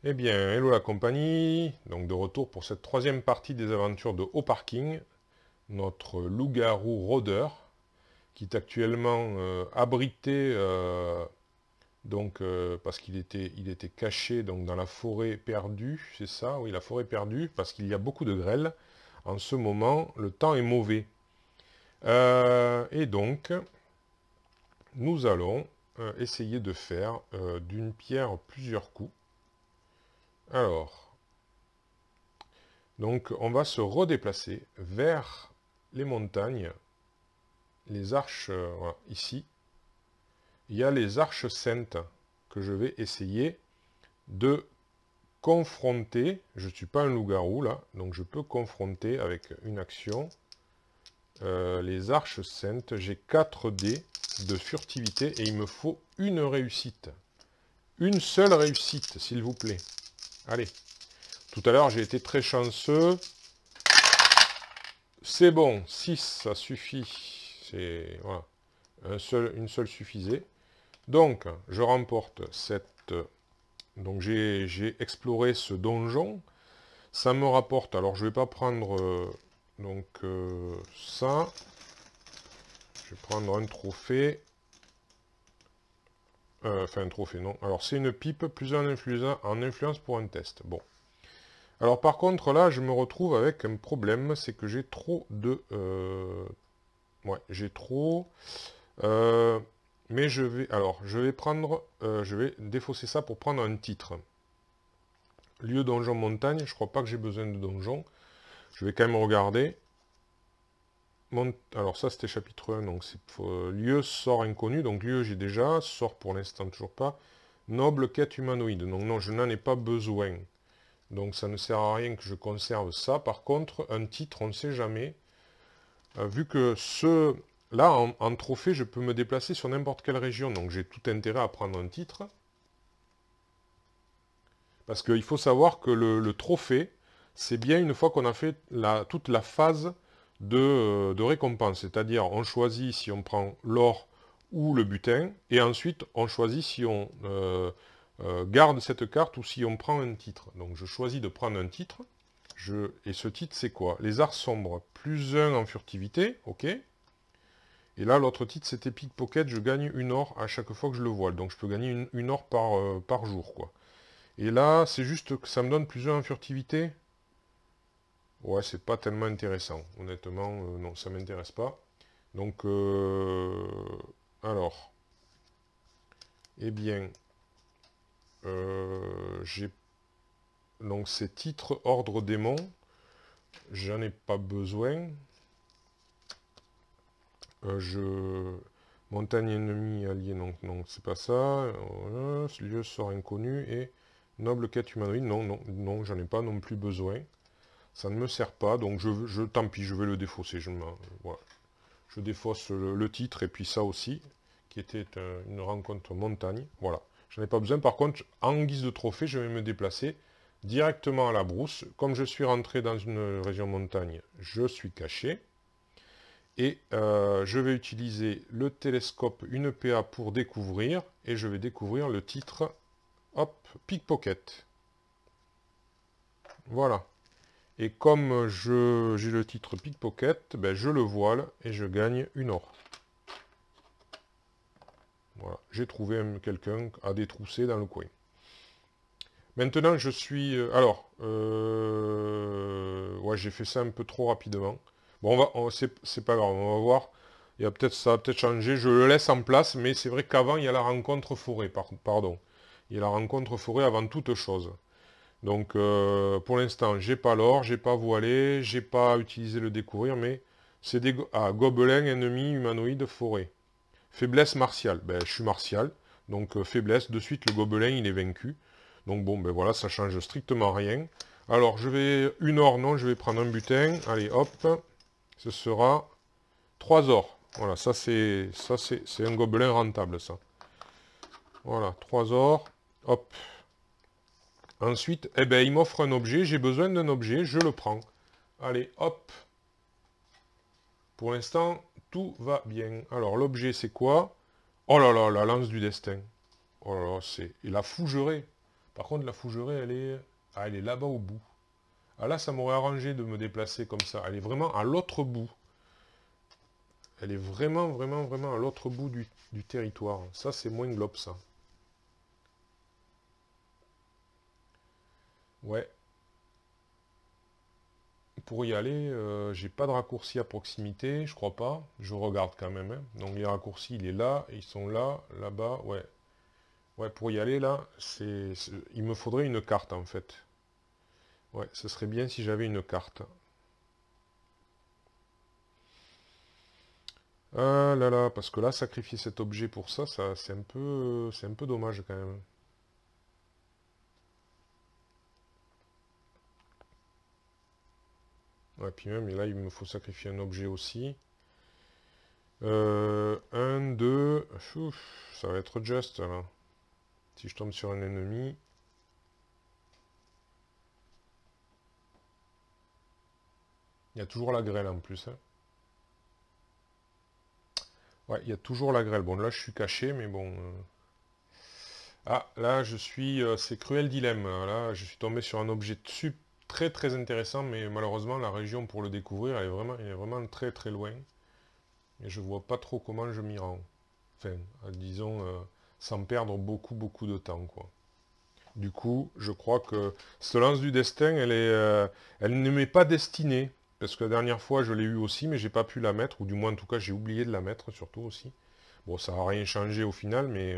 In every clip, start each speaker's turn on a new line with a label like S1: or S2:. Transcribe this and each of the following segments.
S1: Eh bien, hello la compagnie, donc de retour pour cette troisième partie des aventures de Haut Parking, notre loup-garou rôdeur, qui est actuellement abrité, parce qu'il était caché donc, dans la forêt perdue, c'est ça, oui, la forêt perdue, parce qu'il y a beaucoup de grêle. En ce moment, le temps est mauvais. Et donc, nous allons essayer de faire d'une pierre plusieurs coups. Alors, donc on va se redéplacer vers les montagnes, les arches, voilà, ici. Il y a les arches saintes que je vais essayer de confronter. Je ne suis pas un loup-garou là, donc je peux confronter avec une action les arches saintes. J'ai 4 dés de furtivité et il me faut une réussite. Une seule réussite, s'il vous plaît. Allez. Tout à l'heure, j'ai été très chanceux. C'est bon, 6, ça suffit. C'est voilà, une seule suffisait. Donc, je remporte cette. Donc, j'ai exploré ce donjon. Ça me rapporte. Alors, je vais pas prendre ça. Je vais prendre un trophée. Enfin, un trophée, non. Alors, c'est une pipe plus un en influence pour un test. Bon. Alors, par contre, là, je me retrouve avec un problème. C'est que j'ai trop de. Ouais, j'ai trop. Euh, mais je vais, alors, je vais défausser ça pour prendre un titre. Lieu donjon montagne, je crois pas que j'ai besoin de donjon. Je vais quand même regarder. Alors ça c'était chapitre 1, donc c'est lieu, sort inconnu, donc lieu j'ai déjà, sort pour l'instant toujours pas. Noble quête humanoïde, donc non, je n'en ai pas besoin. Donc ça ne sert à rien que je conserve ça. Par contre, un titre, on ne sait jamais. Vu que là, en trophée, je peux me déplacer sur n'importe quelle région, donc j'ai tout intérêt à prendre un titre. Parce qu'il faut savoir que le trophée, c'est bien une fois qu'on a fait toute la phase de récompense. C'est-à-dire, on choisit si on prend l'or ou le butin, et ensuite, on choisit si on garde cette carte ou si on prend un titre. Donc, je choisis de prendre un titre. Et ce titre, c'est quoi? Les arts sombres, plus 1 en furtivité, ok. Et là, l'autre titre, c'était pickpocket, je gagne une or à chaque fois que je le voile. Donc, je peux gagner une or par jour, quoi. Et là, c'est juste que ça me donne plus 1 en furtivité. Ouais, c'est pas tellement intéressant. Honnêtement, non, ça m'intéresse pas. Donc, alors, eh bien, j'ai donc ces titres ordre démon, j'en ai pas besoin. Je montagne ennemie alliée, donc non, c'est pas ça. Lieu sort inconnu et noble quête humanoïde, non, non, non, j'en ai pas non plus besoin. Ça ne me sert pas, donc tant pis, je vais le défausser. Voilà. Je défausse le titre et puis ça aussi, qui était une rencontre montagne. Voilà. Je n'en ai pas besoin. Par contre, en guise de trophée, je vais me déplacer directement à la brousse. Comme je suis rentré dans une région montagne, je suis caché. Et je vais utiliser le télescope, une PA pour découvrir. Et je vais découvrir le titre, hop, pickpocket. Voilà. Et comme j'ai le titre pickpocket, ben je le voile et je gagne une or. Voilà, j'ai trouvé quelqu'un à détrousser dans le coin. Maintenant, je suis... ouais, j'ai fait ça un peu trop rapidement. Bon, c'est pas grave, on va voir. Ça va peut-être changer. Je le laisse en place, mais c'est vrai qu'avant, il y a la rencontre forêt, pardon. Il y a la rencontre forêt avant toute chose. Donc, pour l'instant, j'ai pas l'or, j'ai pas voilé, j'ai pas utilisé le découvrir, mais c'est des... gobelins, ennemis, humanoïdes, forêt. Faiblesse martiale. Ben, je suis martial. Donc faiblesse, de suite le gobelin il est vaincu. Donc bon, ben voilà, ça change strictement rien. Alors je vais, une or, non, je vais prendre un butin. Allez, hop, ce sera 3 ors. Voilà, c'est un gobelin rentable, ça. Voilà, 3 ors. Hop. Ensuite, eh ben, il m'offre un objet. J'ai besoin d'un objet, je le prends. Allez, hop. Pour l'instant, tout va bien. Alors, l'objet, c'est quoi? Oh là là, la lance du destin. Oh là là, c'est... Et la fougerée. Par contre, la fougerée, elle est... Ah, elle est là-bas au bout. Ah là, ça m'aurait arrangé de me déplacer comme ça. Elle est vraiment à l'autre bout. Elle est vraiment, vraiment, vraiment à l'autre bout du territoire. Ça, c'est moins globe, ça. Ouais. Pour y aller, j'ai pas de raccourci à proximité, je crois pas. Je regarde quand même, hein. Donc les raccourcis, il est là, ils sont là, là-bas, ouais. Ouais, pour y aller, là, il me faudrait une carte, en fait. Ouais, ce serait bien si j'avais une carte. Ah là là, parce que là, sacrifier cet objet pour ça, c'est un peu dommage quand même. Ouais, puis même, et là, il me faut sacrifier un objet aussi. 1, 2, ça va être juste, là. Si je tombe sur un ennemi. Il y a toujours la grêle en plus, hein. Ouais, il y a toujours la grêle. Bon, là, je suis caché, mais bon... Ah, là, je suis... c'est cruel dilemme. Là, je suis tombé sur un objet très très intéressant, mais malheureusement, la région pour le découvrir, elle est vraiment très très loin. Et je vois pas trop comment je m'y rends. Enfin, disons, sans perdre beaucoup beaucoup de temps, quoi. Du coup, je crois que cette lance du destin, elle ne m'est pas destinée. Parce que la dernière fois, je l'ai eu aussi, mais j'ai pas pu la mettre, ou du moins, en tout cas, j'ai oublié de la mettre, surtout aussi. Bon, ça n'a rien changé au final, mais...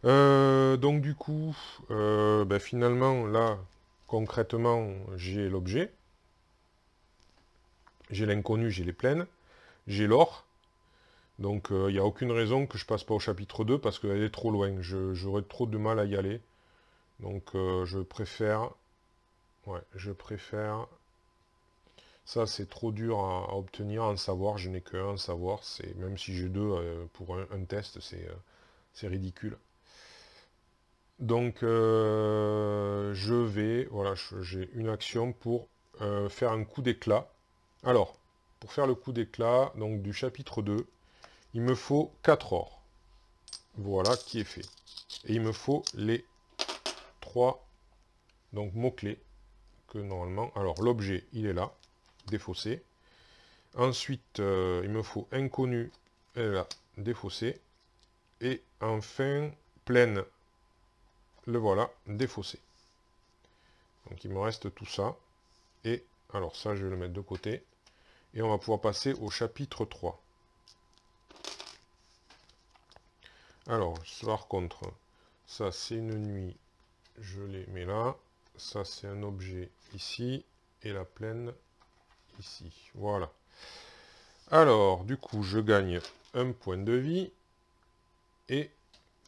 S1: donc du coup, ben, finalement, là, concrètement, j'ai l'objet. J'ai l'inconnu, j'ai les plaines. J'ai l'or. Donc, il n'y a aucune raison que je passe pas au chapitre 2, parce qu'elle est trop loin. J'aurais trop de mal à y aller. Donc, je préfère... Ouais, je préfère... Ça, c'est trop dur à obtenir en savoir. Je n'ai qu'un en savoir. Même si j'ai deux pour un test, c'est ridicule. Donc, je vais... Voilà, j'ai une action pour faire un coup d'éclat. Alors, pour faire le coup d'éclat, donc du chapitre 2, il me faut 4 ors. Voilà qui est fait. Et il me faut les 3 donc mots-clés que normalement... Alors, l'objet, il est là, défaussé. Ensuite, il me faut inconnu, elle est là, défaussé. Et enfin, pleine, le voilà, défaussé. Donc il me reste tout ça. Et alors ça, je vais le mettre de côté. Et on va pouvoir passer au chapitre 3. Alors, par contre, ça c'est une nuit, je les mets là. Ça c'est un objet ici. Et la plaine ici. Voilà. Alors, du coup, je gagne un point de vie. Et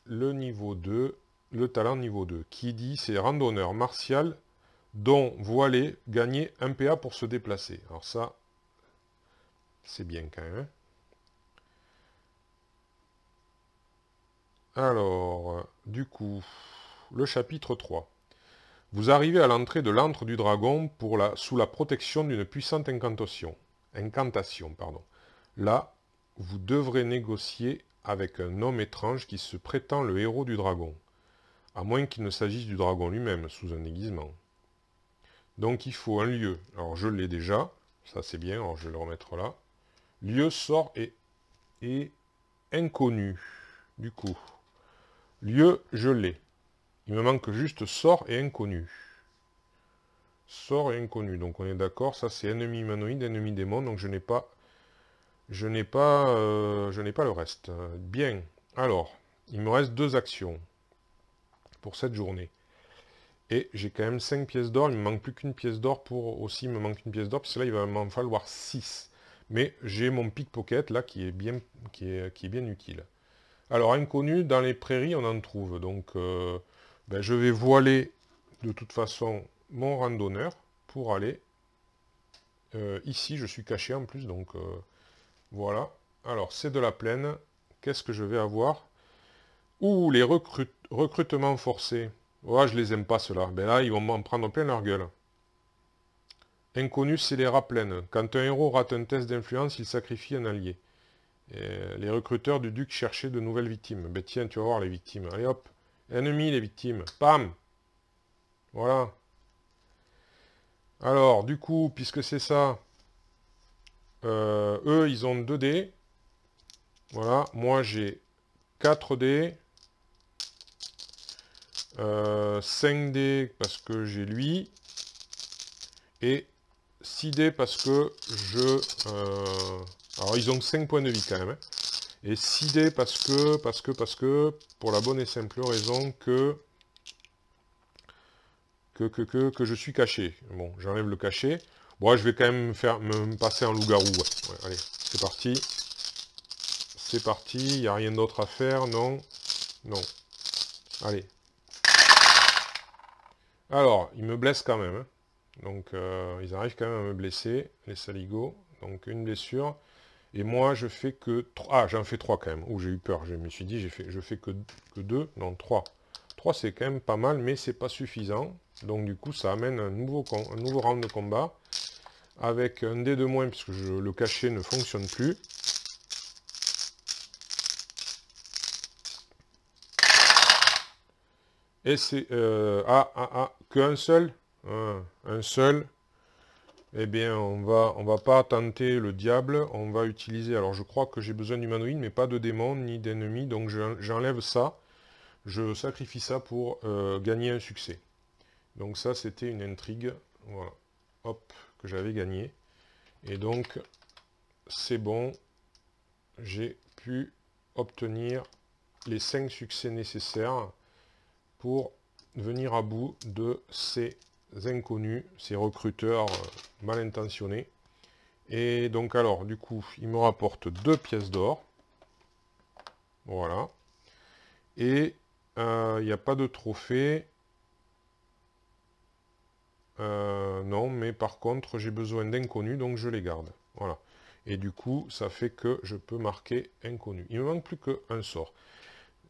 S1: le niveau 2, le talent niveau 2, qui dit c'est randonneur martial, dont voilé, gagner 1 PA pour se déplacer. Alors ça, c'est bien quand même. Alors, du coup, le chapitre 3. Vous arrivez à l'entrée de l'antre du dragon sous la protection d'une puissante incantation. Là, vous devrez négocier avec un homme étrange qui se prétend le héros du dragon, à moins qu'il ne s'agisse du dragon lui-même, sous un déguisement. Donc il faut un lieu. Alors je l'ai déjà, ça c'est bien, alors je vais le remettre là. Lieu, sort et inconnu. Du coup, lieu, je l'ai. Il me manque juste sort et inconnu. Sort et inconnu, donc on est d'accord, ça c'est ennemi humanoïde, ennemi démon, donc je n'ai pas le reste. Bien, alors, il me reste 2 actions pour cette journée. Et j'ai quand même 5 pièces d'or, il me manque plus qu'une pièce d'or pour aussi, il me manque une pièce d'or, parce que là il va m'en falloir 6. Mais j'ai mon pickpocket là qui est bien utile. Alors inconnu, dans les prairies on en trouve, donc ben, je vais voiler de toute façon mon randonneur pour aller ici, je suis caché en plus, donc voilà. Alors c'est de la plaine, qu'est-ce que je vais avoir? Ouh, les recrutements forcés. Ouais, je les aime pas ceux-là. Ben là, ils vont m'en prendre plein leur gueule. Inconnu scélérat pleine. Quand un héros rate un test d'influence, il sacrifie un allié. Et les recruteurs du duc cherchaient de nouvelles victimes. Ben tiens, tu vas voir les victimes. Allez hop. Ennemis, les victimes. Pam. Voilà. Alors, du coup, puisque c'est ça, eux, ils ont 2 dés. Voilà. Moi, j'ai 4 dés. 5 dés parce que j'ai lui. Et 6 dés parce que je... alors, ils ont 5 points de vie quand même. Hein. Et 6 dés parce que, pour la bonne et simple raison que je suis caché. Bon, j'enlève le cachet. Bon, je vais quand même me passer en loup-garou. Ouais. Ouais, allez, c'est parti. C'est parti, il n'y a rien d'autre à faire, non. Non. Allez. Alors, ils me blessent quand même. Hein. Donc, ils arrivent quand même à me blesser, les saligots. Donc, une blessure. Et moi, je fais que 3. Ah, j'en fais 3 quand même. Ouh, j'ai eu peur. Je me suis dit, je fais que 2. Non, 3. 3, c'est quand même pas mal, mais c'est pas suffisant. Donc, du coup, ça amène un nouveau round de combat. Avec un dé de moins, puisque le cachet ne fonctionne plus. Et c'est... qu'un seul. Un seul. Eh bien, on va pas tenter le diable, on va utiliser... Alors, je crois que j'ai besoin d'humanoïde, mais pas de démons, ni d'ennemis, donc j'enlève ça. Je sacrifie ça pour gagner un succès. Donc ça, c'était une intrigue, voilà, hop, que j'avais gagné. Et donc, c'est bon, j'ai pu obtenir les 5 succès nécessaires pour venir à bout de ces inconnus, ces recruteurs mal intentionnés. Et donc alors, du coup, il me rapporte 2 pièces d'or. Voilà. Et il n'y a pas de trophée. Non, mais par contre, j'ai besoin d'inconnus, donc je les garde. Voilà. Et du coup, ça fait que je peux marquer inconnu. Il me manque plus qu'un sort.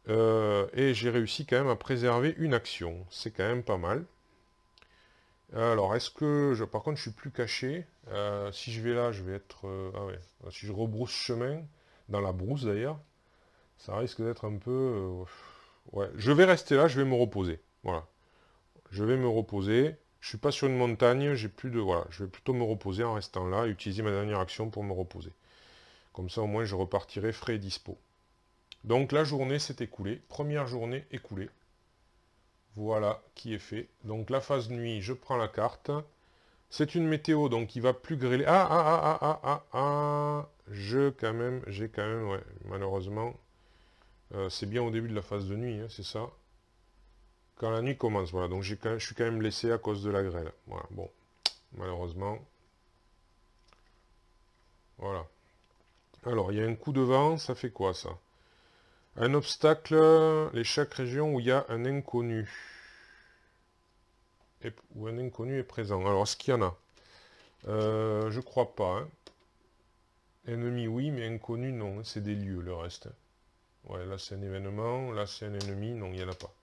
S1: Et j'ai réussi quand même à préserver une action. C'est quand même pas mal. Alors, est-ce que... par contre, je suis plus caché. Si je vais là, je vais être... ah ouais. Si je rebrousse chemin, dans la brousse d'ailleurs, ça risque d'être un peu... ouais. Je vais rester là, je vais me reposer. Voilà. Je vais me reposer. Je suis pas sur une montagne, j'ai plus de... Voilà. Je vais plutôt me reposer en restant là et utiliser ma dernière action pour me reposer. Comme ça, au moins, je repartirai frais et dispo. Donc, la journée s'est écoulée. Première journée écoulée. Voilà qui est fait. Donc la phase nuit, je prends la carte. C'est une météo, donc il va plus grêler. J'ai quand même, ouais, malheureusement. C'est bien au début de la phase de nuit, hein, c'est ça. Quand la nuit commence, voilà. Donc je suis quand même blessé à cause de la grêle. Voilà, bon, malheureusement. Voilà. Alors, il y a un coup de vent, ça fait quoi ça? Un obstacle, chaque région où il y a un inconnu. Où un inconnu est présent. Alors, est-ce qu'il y en a? Je crois pas. Hein. Ennemi, oui, mais inconnu, non. C'est des lieux, le reste. Ouais, là, c'est un événement. Là, c'est un ennemi. Non, il n'y en a pas.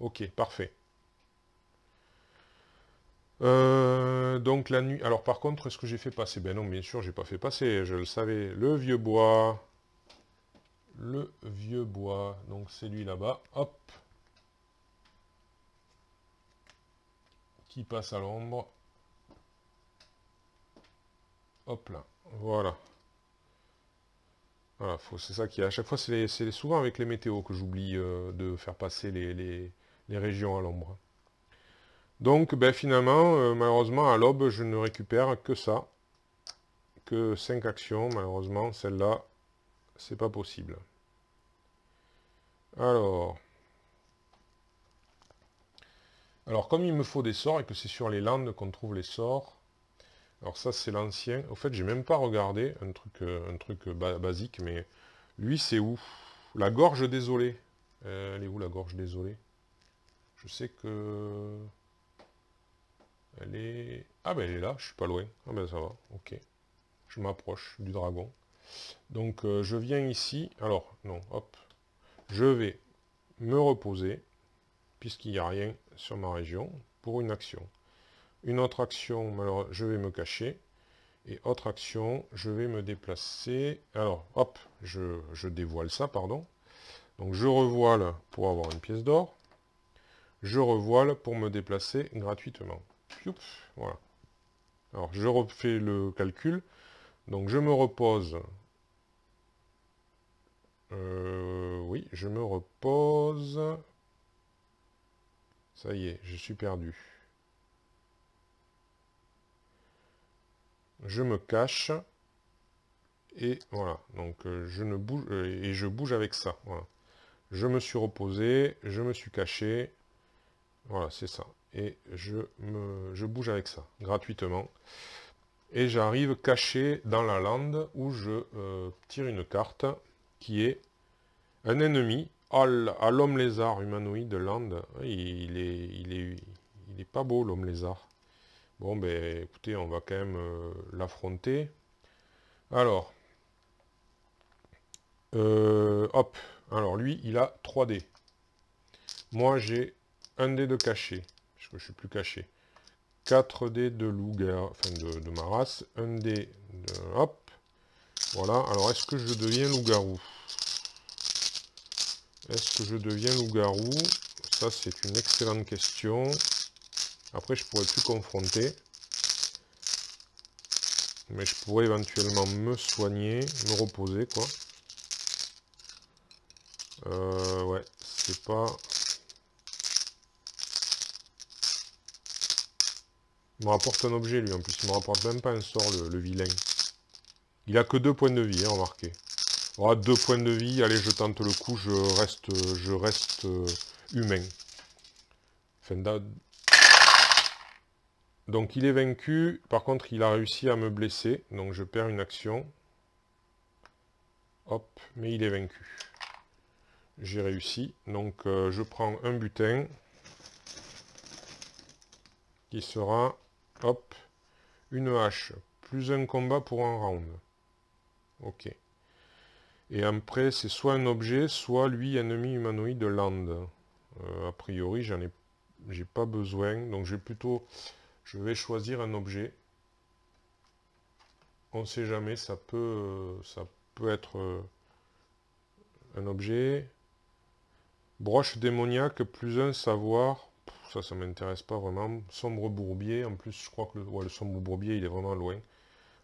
S1: Ok, parfait. Donc, la nuit... Alors, par contre, est-ce que j'ai fait passer? Ben non, bien sûr, j'ai pas fait passer. Je le savais. Le vieux bois. Le vieux bois. Donc, c'est lui là-bas. Hop. Qui passe à l'ombre. Hop là. Voilà. Voilà, c'est ça qui est. À chaque fois, c'est souvent avec les météos que j'oublie de faire passer les régions à l'ombre. Donc, ben, finalement, malheureusement, à l'aube, je ne récupère que ça. Que 5 actions, malheureusement. Celle-là, c'est pas possible. Alors, comme il me faut des sorts et que c'est sur les landes qu'on trouve les sorts, alors ça, c'est l'ancien. Au fait, j'ai même pas regardé un truc basique, mais lui, c'est où? La gorge désolée. Elle est où, la gorge désolée? Je sais que... Elle est... Ah ben elle est là, je suis pas loin. Ah ben ça va, ok. Je m'approche du dragon. Donc je viens ici. Alors, non, hop. Je vais me reposer, puisqu'il n'y a rien sur ma région, pour une action. Une autre action, alors je vais me cacher. Et autre action, je vais me déplacer. Alors, hop, je dévoile ça, pardon. Donc je revoile pour avoir une pièce d'or. je revoile pour me déplacer gratuitement. Pioup, voilà. Alors, je refais le calcul. Donc, je me repose. Oui, je me repose. Ça y est, je suis perdu. Je me cache. Et voilà. Donc, je ne bouge... et je bouge avec ça. Voilà. Je me suis reposé. Je me suis caché. Voilà, c'est ça. Et je bouge avec ça, gratuitement. Et j'arrive caché dans la lande où je tire une carte qui est un ennemi à l'homme lézard humanoïde lande. Il est pas beau l'homme lézard. Bon ben écoutez, on va quand même l'affronter. Alors, hop. Alors lui, il a 3 dés. Moi j'ai un dé de caché, puisque je suis plus caché. 4 dés de loup-garou, enfin de ma race. Un dé de... Hop. Voilà. Alors est-ce que je deviens loup-garou? Est-ce que je deviens loup-garou? Ça, c'est une excellente question. Après, je pourrais plus confronter. Mais je pourrais éventuellement me soigner, me reposer, quoi. Ouais, c'est pas... Il me rapporte un objet, lui, en plus. Il me rapporte même pas un sort, le vilain. Il a que 2 points de vie, hein, remarquez. Oh, 2 points de vie, allez, je tente le coup, je reste humain. Enfin, donc il est vaincu, par contre il a réussi à me blesser, donc je perds une action. Hop, mais il est vaincu. J'ai réussi, donc je prends un butin, qui sera, hop, une hache, plus un combat pour un round. Ok. Et après c'est soit un objet, soit lui ennemi humanoïde land. A priori j'ai pas besoin, donc je vais choisir un objet. On sait jamais, ça peut être un objet. Broche démoniaque, plus un savoir. Ça m'intéresse pas vraiment. Sombre bourbier, en plus, je crois que le sombre bourbier, il est vraiment loin.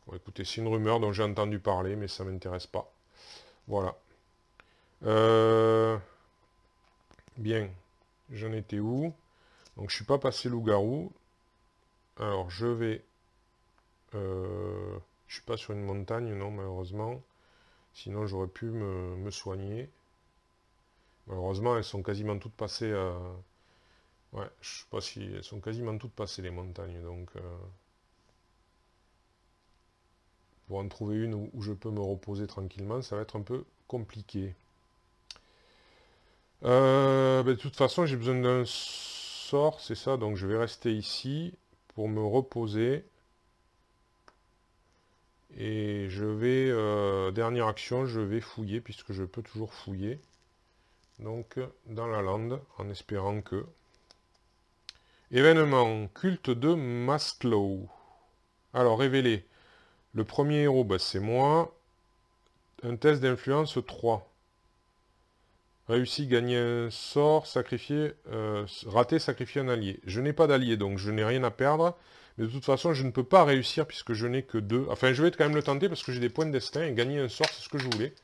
S1: Bon, écoutez, c'est une rumeur dont j'ai entendu parler, mais ça m'intéresse pas. Voilà. Bien. J'en étais où? Donc, je suis pas passé loup-garou. Alors, je vais... je suis pas sur une montagne, non, malheureusement. Sinon, j'aurais pu me soigner. Malheureusement, elles sont quasiment toutes passées... Ouais, je sais pas si... Elles sont quasiment toutes passées, les montagnes, donc... Pour en trouver une où je peux me reposer tranquillement, ça va être un peu compliqué. De toute façon, j'ai besoin d'un sort, c'est ça, donc je vais rester ici pour me reposer. Et je vais, dernière action, je vais fouiller, puisque je peux toujours fouiller. Donc, dans la lande, en espérant que... Événement, culte de Masclow. Alors, révélé. Le premier héros, bah, c'est moi. Un test d'influence 3. Réussi, gagner un sort, sacrifier, raté, sacrifier un allié. Je n'ai pas d'allié, donc je n'ai rien à perdre. Mais de toute façon, je ne peux pas réussir puisque je n'ai que 2. Enfin, je vais quand même le tenter parce que j'ai des points de destin et gagner un sort, c'est ce que je voulais.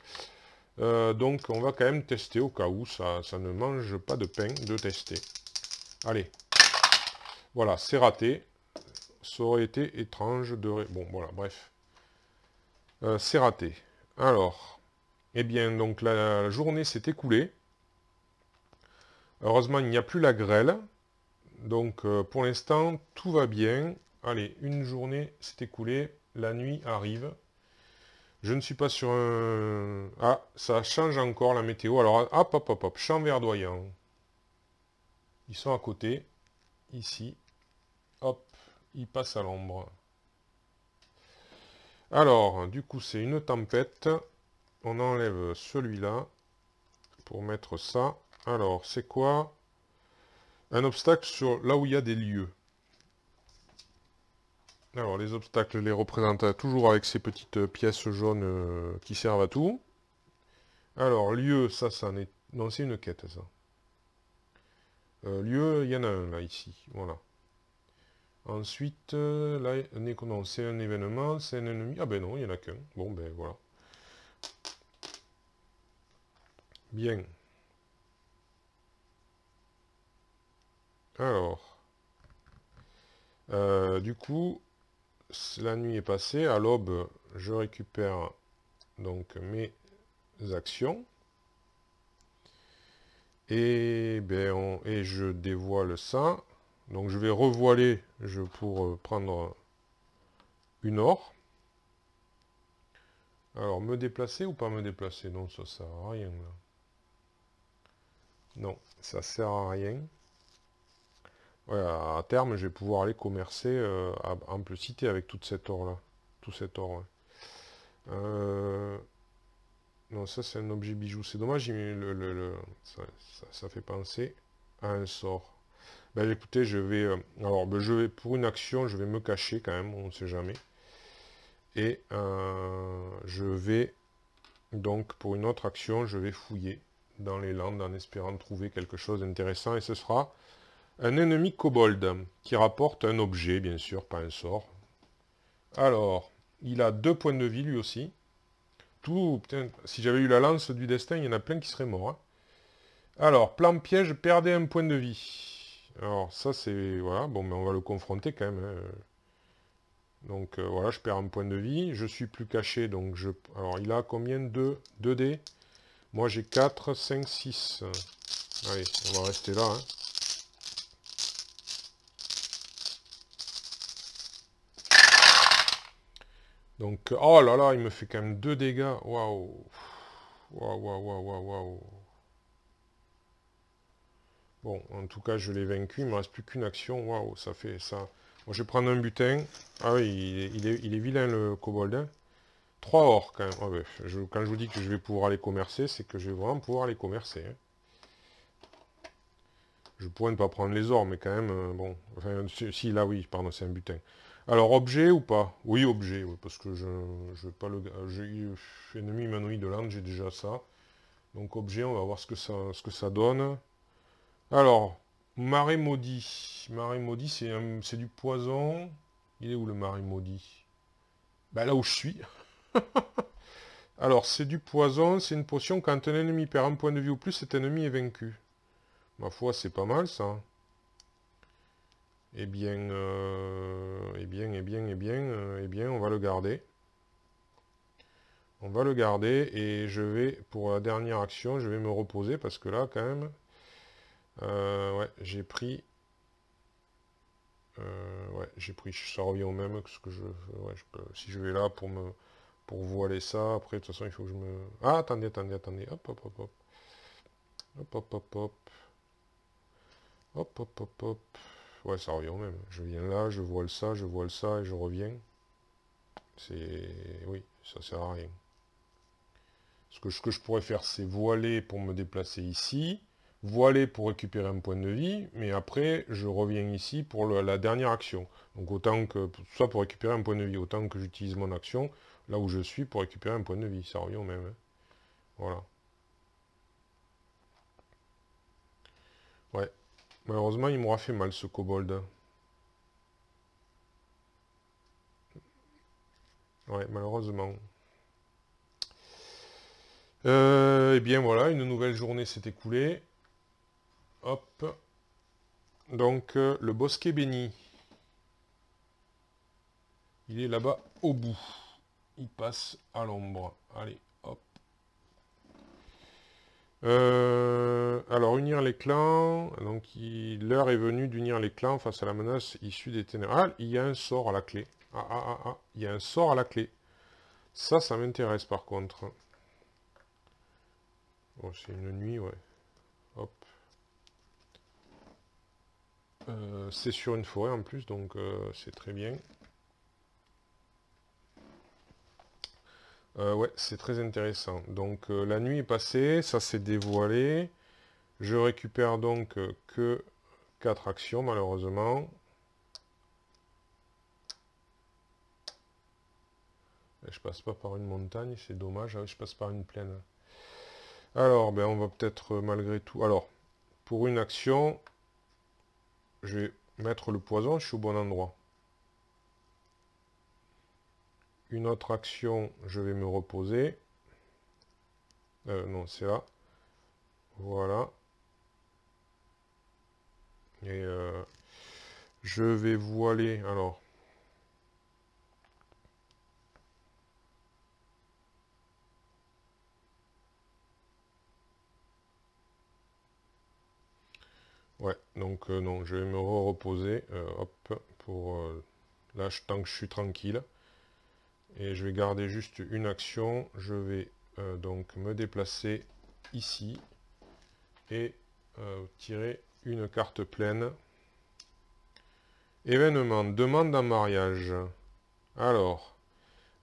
S1: Donc, on va quand même tester au cas où ça ne mange pas de pain de tester. Allez. Voilà, c'est raté. Ça aurait été étrange de... Bon, voilà, bref. C'est raté. Alors, eh bien, donc la journée s'est écoulée. Heureusement, il n'y a plus la grêle. Donc, pour l'instant, tout va bien. Allez, une journée s'est écoulée. La nuit arrive. Je ne suis pas sur un... Ah, ça change encore la météo. Alors, hop, hop, hop, hop. Champ verdoyant. Ils sont à côté. Ici. Hop, ils passent à l'ombre. Alors, du coup, c'est une tempête. On enlève celui-là pour mettre ça. Alors, c'est quoi? Un obstacle sur là où il y a des lieux. Alors, les obstacles les représentent toujours avec ces petites pièces jaunes qui servent à tout. Alors, lieu, ça en est... Non, c'est une quête, ça. Lieu, il y en a un là, ici. Voilà. Ensuite, là, non, c'est un événement, c'est un ennemi. Ah ben non, il n'y en a qu'un. Bon, ben voilà. Bien. Alors, du coup, la nuit est passée. À l'aube, je récupère donc mes actions. Et, ben, et je dévoile ça. Donc je vais revoiler pour prendre une or. Alors, me déplacer ou pas me déplacer? Non, ça sert à rien là. Non, ça sert à rien. Ouais, à terme, je vais pouvoir aller commercer à ample cité avec toute cette or-là. Tout cet or, ouais. Non, ça c'est un objet bijou. C'est dommage, ça fait penser à un sort. Ben écoutez, je vais... alors, ben, pour une action, je vais me cacher quand même, on ne sait jamais. Et je vais... Donc, pour une autre action, je vais fouiller dans les landes en espérant trouver quelque chose d'intéressant. Et ce sera un ennemi kobold qui rapporte un objet, bien sûr, pas un sort. Alors, il a 2 points de vie lui aussi. Tout, putain, si j'avais eu la lance du destin, il y en a plein qui seraient morts. Hein. Alors, plan piège, perdez un point de vie. Alors, ça c'est... Voilà, bon, mais on va le confronter quand même. Hein. Donc, voilà, je perds un point de vie. Je suis plus caché, donc je... Alors, il a combien de 2 dés? Moi, j'ai 4, 5, 6. Allez, on va rester là. Hein. Donc, oh là là, il me fait quand même 2 dégâts. Waouh. Waouh, waouh, waouh, waouh, waouh. Bon, en tout cas, je l'ai vaincu. Il ne me reste plus qu'une action. Waouh, ça fait ça. Bon, je vais prendre un butin. Ah oui, il est vilain, le kobold. Hein. 3 or, quand même. Ah ouais, quand je vous dis que je vais pouvoir aller commercer, c'est que je vais vraiment pouvoir aller commercer. Hein. Je pourrais ne pas prendre les ors, mais quand même, bon. Enfin, si, là, oui, pardon, c'est un butin. Alors, objet ou pas? Oui, objet, oui, parce que je veux pas le... Ennemi humanoïde de l'âne, j'ai déjà ça. Donc, objet, on va voir ce que ça donne. Alors, marais maudit. Marais maudit, c'est du poison. Il est où le marais maudit? Bah là où je suis. Alors, c'est du poison, c'est une potion. Quand un ennemi perd un point de vie ou plus, cet ennemi est vaincu. Ma foi, c'est pas mal ça. Eh bien, on va le garder. On va le garder et je vais, pour la dernière action, je vais me reposer parce que là, quand même, ouais, j'ai pris... ouais, j'ai pris, ça revient au même que ce que ouais, si je vais là pour voiler ça, après, de toute façon, il faut que je me... Ah, attendez, hop, hop, hop, hop. Hop, hop, hop, hop. Hop, hop, hop, hop. Ouais, ça revient au même. Je viens là, je voile ça, et je reviens. C'est... Oui, ça sert à rien. Ce que je pourrais faire, c'est voiler pour me déplacer ici, voiler pour récupérer un point de vie, mais après, je reviens ici pour la dernière action. Donc autant que... Soit pour récupérer un point de vie, autant que j'utilise mon action, là où je suis, pour récupérer un point de vie. Ça revient au même. Hein. Voilà. Ouais. Malheureusement, il m'aura fait mal, ce kobold. Ouais, malheureusement. Eh bien voilà, une nouvelle journée s'est écoulée. Hop. Donc, le bosquet béni. Il est là-bas au bout. Il passe à l'ombre. Allez, hop. Alors, unir les clans. Donc, l'heure est venue d'unir les clans face à la menace issue des ténèbres. Ah, il y a un sort à la clé. Ah, ah, ah, ah. Il y a un sort à la clé. Ça m'intéresse par contre. Bon, c'est une nuit, ouais. Hop. C'est sur une forêt en plus, donc c'est très bien. Ouais, c'est très intéressant. Donc la nuit est passée, ça s'est dévoilé. Je récupère donc que 4 actions malheureusement. Et je passe pas par une montagne, c'est dommage, je passe par une plaine. Alors, ben on va peut-être malgré tout... Alors, pour une action, je vais mettre le poison, je suis au bon endroit. Une autre action, je vais me reposer. Non, c'est là. Voilà. Et je vais voiler. Alors. Ouais, donc non, je vais me reposer. Hop, pour là, tant que je suis tranquille. Et je vais garder juste une action. Je vais donc me déplacer ici. Et tirer une carte pleine. Événement, demande en mariage. Alors,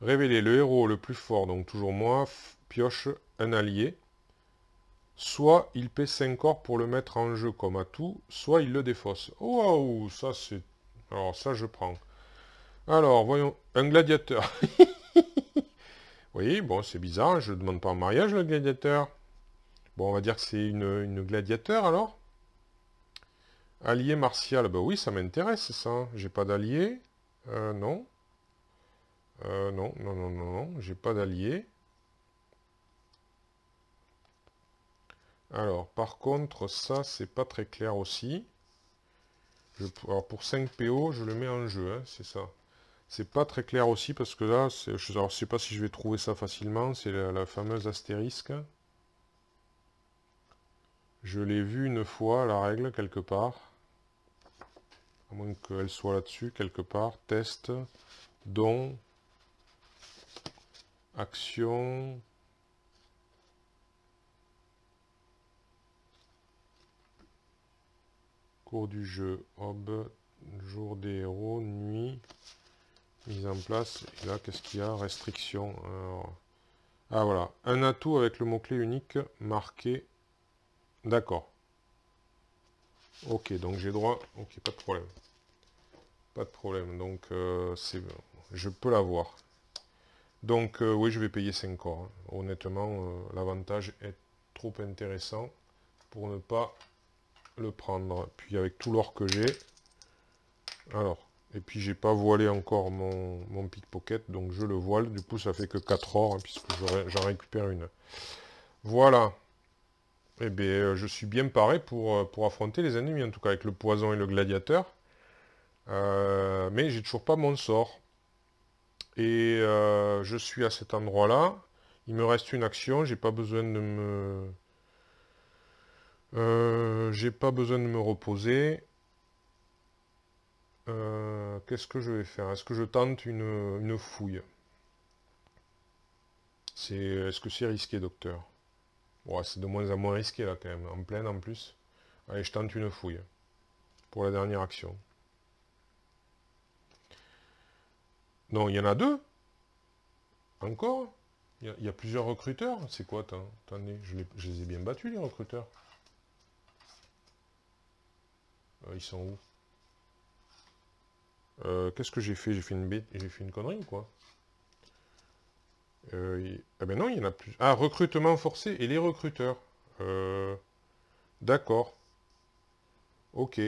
S1: révéler le héros le plus fort, donc toujours moi, pioche un allié. Soit il paie 5 or pour le mettre en jeu comme atout, soit il le défausse. Waouh, ça c'est... Alors ça je prends. Alors, voyons, un gladiateur. Oui, bon, c'est bizarre, je ne demande pas en mariage le gladiateur. Bon, on va dire que c'est une gladiateur alors. Allié martial, bah oui, ça m'intéresse ça. J'ai pas d'allié. Non. Non, non, non, non, non, j'ai pas d'allié. Alors, par contre, ça, c'est pas très clair aussi. Alors, pour 5 PO, je le mets en jeu, hein, c'est ça. C'est pas très clair aussi, parce que là, je sais pas si je vais trouver ça facilement, c'est la fameuse astérisque. Je l'ai vu une fois, la règle, quelque part. À moins qu'elle soit là-dessus, quelque part. Test, don, action... Cours du jeu, Hob, jour des héros, nuit, mise en place. Et là, qu'est-ce qu'il y a? Restriction. Alors... Ah voilà, un atout avec le mot-clé unique marqué. D'accord. Ok, donc j'ai droit. Ok, pas de problème. Pas de problème. Donc je peux l'avoir. Donc oui, je vais payer 5 or. Hein. Honnêtement, l'avantage est trop intéressant pour ne pas le prendre. Puis avec tout l'or que j'ai. Alors, et puis j'ai pas voilé encore mon pickpocket, donc je le voile. Du coup, ça fait que 4 or, hein, puisque j'en récupère une. Voilà. Eh bien, je suis bien paré pour affronter les ennemis, en tout cas avec le poison et le gladiateur. Mais j'ai toujours pas mon sort. Et je suis à cet endroit-là. Il me reste une action, j'ai pas besoin de me... j'ai pas besoin de me reposer. Qu'est-ce que je vais faire? Est-ce que je tente une fouille? Est-ce que c'est risqué, docteur? Ouais, c'est de moins en moins risqué, là, quand même. En pleine, en plus. Allez, je tente une fouille. Pour la dernière action. Non, il y en a deux. Encore? Il y a plusieurs recruteurs. C'est quoi, attendez, je les ai bien battus, les recruteurs. Ils sont où? Qu'est-ce que j'ai fait? J'ai fait une bête, j'ai fait une connerie ou quoi? Ah ben non, il y en a plus. Ah, recrutement forcé et les recruteurs. D'accord. Ok.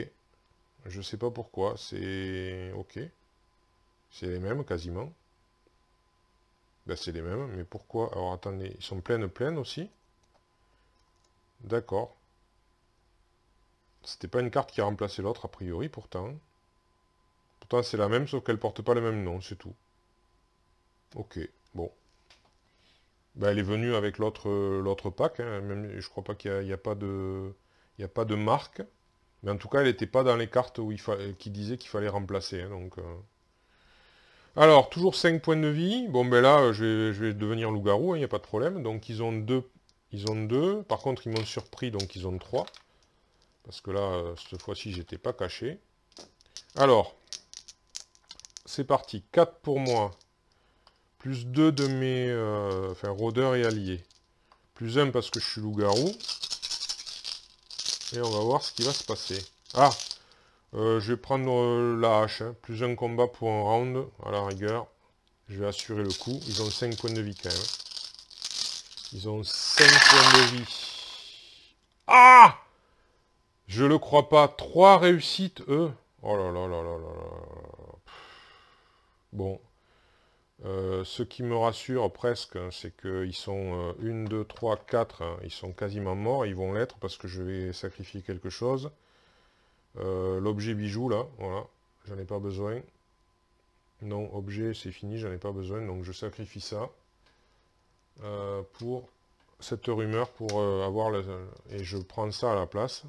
S1: Je sais pas pourquoi. C'est... Ok. C'est les mêmes, quasiment. Ben, c'est les mêmes, mais pourquoi? Alors, attendez. Ils sont pleines aussi. D'accord. C'était pas une carte qui a remplacé l'autre, a priori, pourtant. Pourtant, c'est la même, sauf qu'elle porte pas le même nom, c'est tout. Ok. Bon. Ben, elle est venue avec l'autre pack. Hein. Même, je crois pas qu'il y a pas de... Il n'y a pas de marque. Mais en tout cas, elle n'était pas dans les cartes où qui disaient qu'il fallait remplacer. Hein, donc, alors, toujours 5 points de vie. Bon, ben là, je vais devenir loup-garou, il n'y a pas de problème. Donc, ils ont deux. Ils ont deux. Par contre, ils m'ont surpris, donc ils ont 3. Parce que là, cette fois-ci, j'étais pas caché. Alors, c'est parti. 4 pour moi. Plus 2 de mes enfin, rôdeurs et alliés. Plus 1 parce que je suis loup-garou. Et on va voir ce qui va se passer. Ah, je vais prendre la hache. Hein. Plus un combat pour un round, à la rigueur. Je vais assurer le coup. Ils ont 5 points de vie quand même. Ils ont 5 points de vie. Ah! Je le crois pas. 3 réussites, eux. Oh là là là là là là. Bon. Ce qui me rassure presque, hein, c'est qu'ils sont 1, 2, 3, 4. Hein, ils sont quasiment morts. Ils vont l'être parce que je vais sacrifier quelque chose. L'objet bijou, là. Voilà. J'en ai pas besoin. Non, objet, c'est fini. J'en ai pas besoin. Donc je sacrifie ça. Pour cette rumeur, pour avoir le... Et je prends ça à la place.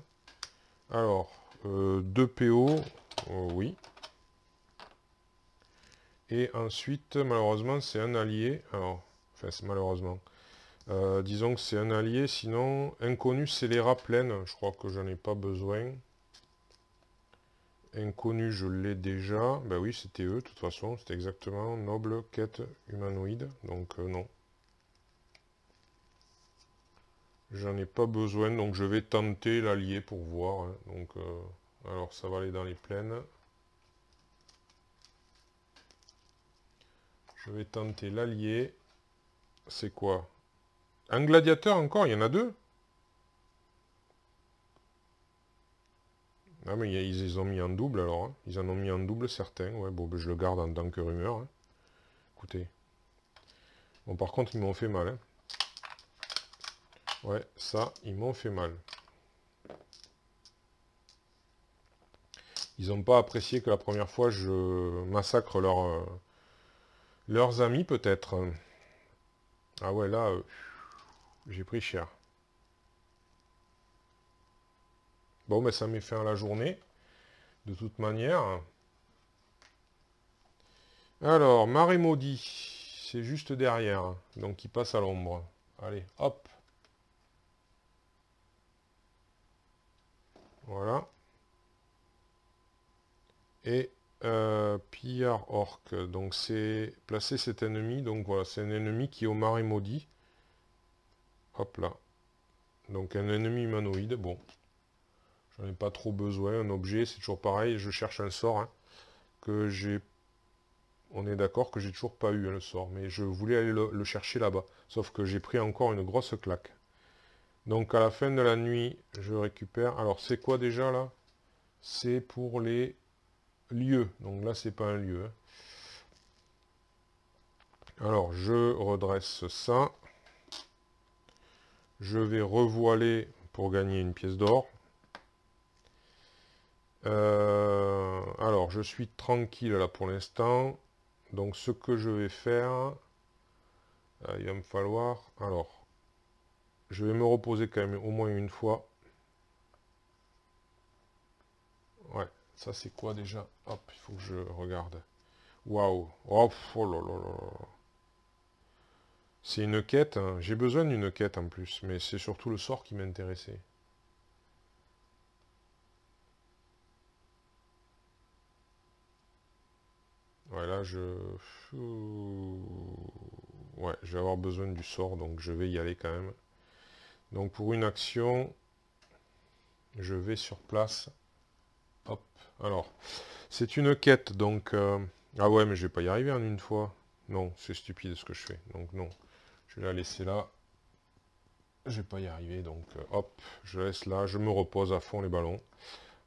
S1: Alors, 2 PO. Oui. Et ensuite, malheureusement, c'est un allié. Alors, enfin, c'est malheureusement. Disons que c'est un allié, sinon, inconnu scélérat pleine. Je crois que j'en ai pas besoin. Inconnu, je l'ai déjà. Ben oui, c'était eux, de toute façon. C'était exactement noble, quête, humanoïde. Donc, non. J'en ai pas besoin, donc je vais tenter l'allié pour voir. Hein. Donc, alors, ça va aller dans les plaines. Je vais tenter l'allié. C'est quoi? Un gladiateur encore? Il y en a 2? Ah mais ils les ont mis en double alors. Hein. Ils en ont mis en double certains. Ouais, bon, ben, je le garde en tant que rumeur. Hein. Écoutez. Bon, par contre, ils m'ont fait mal. Hein. Ouais, ça, ils m'ont fait mal. Ils n'ont pas apprécié que la première fois, je massacre leurs amis, peut-être. Ah ouais, là, j'ai pris cher. Bon, mais ça met fin à la journée, de toute manière. Alors, Marais Maudit, c'est juste derrière. Donc, il passe à l'ombre. Allez, hop. Voilà. Et pillard orc. Donc, c'est placer cet ennemi. Donc, voilà, c'est un ennemi qui est au Marais Maudit. Hop là. Donc, un ennemi humanoïde. Bon, j'en ai pas trop besoin. Un objet, c'est toujours pareil. Je cherche un sort hein, que j'ai... On est d'accord que j'ai toujours pas eu hein, le sort. Mais je voulais aller le chercher là-bas. Sauf que j'ai pris encore une grosse claque. Donc à la fin de la nuit, je récupère... Alors c'est quoi déjà là? C'est pour les lieux. Donc là, c'est pas un lieu. Hein. Alors je redresse ça. Je vais revoiler pour gagner une pièce d'or. Alors je suis tranquille là pour l'instant. Donc ce que je vais faire... il va me falloir... Alors, je vais me reposer quand même au moins une fois. Ouais, ça c'est quoi déjà? Hop, il faut que je regarde. Waouh! Oh, oh là là là. C'est une quête, hein. J'ai besoin d'une quête en plus, mais c'est surtout le sort qui m'intéressait. Ouais, là je... Ouais, je vais avoir besoin du sort, donc je vais y aller quand même. Donc pour une action, je vais sur place. Hop, alors, c'est une quête, donc... Ah ouais, mais je vais pas y arriver en une fois. Non, c'est stupide ce que je fais, donc non. Je vais la laisser là. Je vais pas y arriver, donc hop, je laisse là, je me repose à fond les ballons.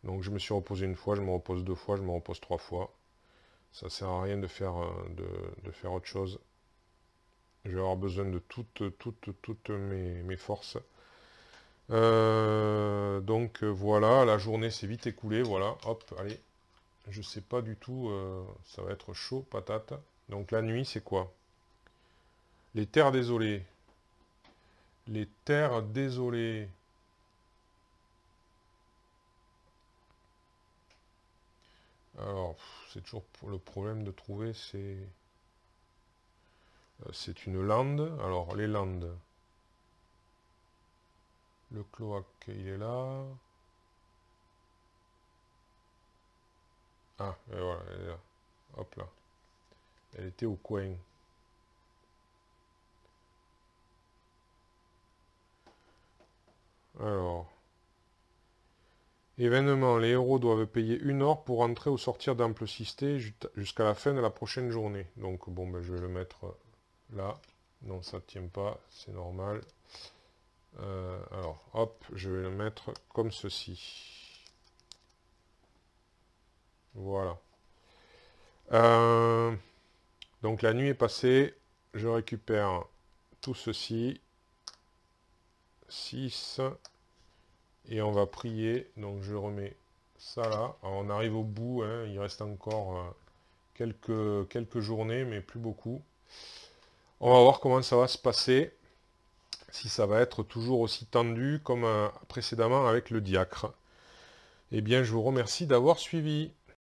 S1: Donc je me suis reposé une fois, je me repose 2 fois, je me repose 3 fois. Ça sert à rien de faire, de faire autre chose. Je vais avoir besoin de toutes mes forces. Donc voilà, la journée s'est vite écoulée, voilà, hop, allez. Je sais pas du tout, ça va être chaud, patate. Donc la nuit, c'est quoi? Les terres désolées. Les terres désolées. Alors, c'est toujours le problème de trouver, c'est une lande. Alors, les landes. Le cloaque, il est là. Ah, et voilà, elle est là. Hop là. Elle était au coin. Alors. Événement. Les héros doivent payer 1 or pour entrer ou sortir d'Ample Cité jusqu'à la fin de la prochaine journée. Donc, bon, ben, je vais le mettre là. Non, ça ne tient pas. C'est normal. Alors, hop, je vais le mettre comme ceci. Voilà. Donc la nuit est passée. Je récupère tout ceci. 6. Et on va prier. Donc je remets ça là. Alors, on arrive au bout. Hein, il reste encore quelques journées, mais plus beaucoup. On va voir comment ça va se passer. Si ça va être toujours aussi tendu comme précédemment avec le diacre. Eh bien, je vous remercie d'avoir suivi.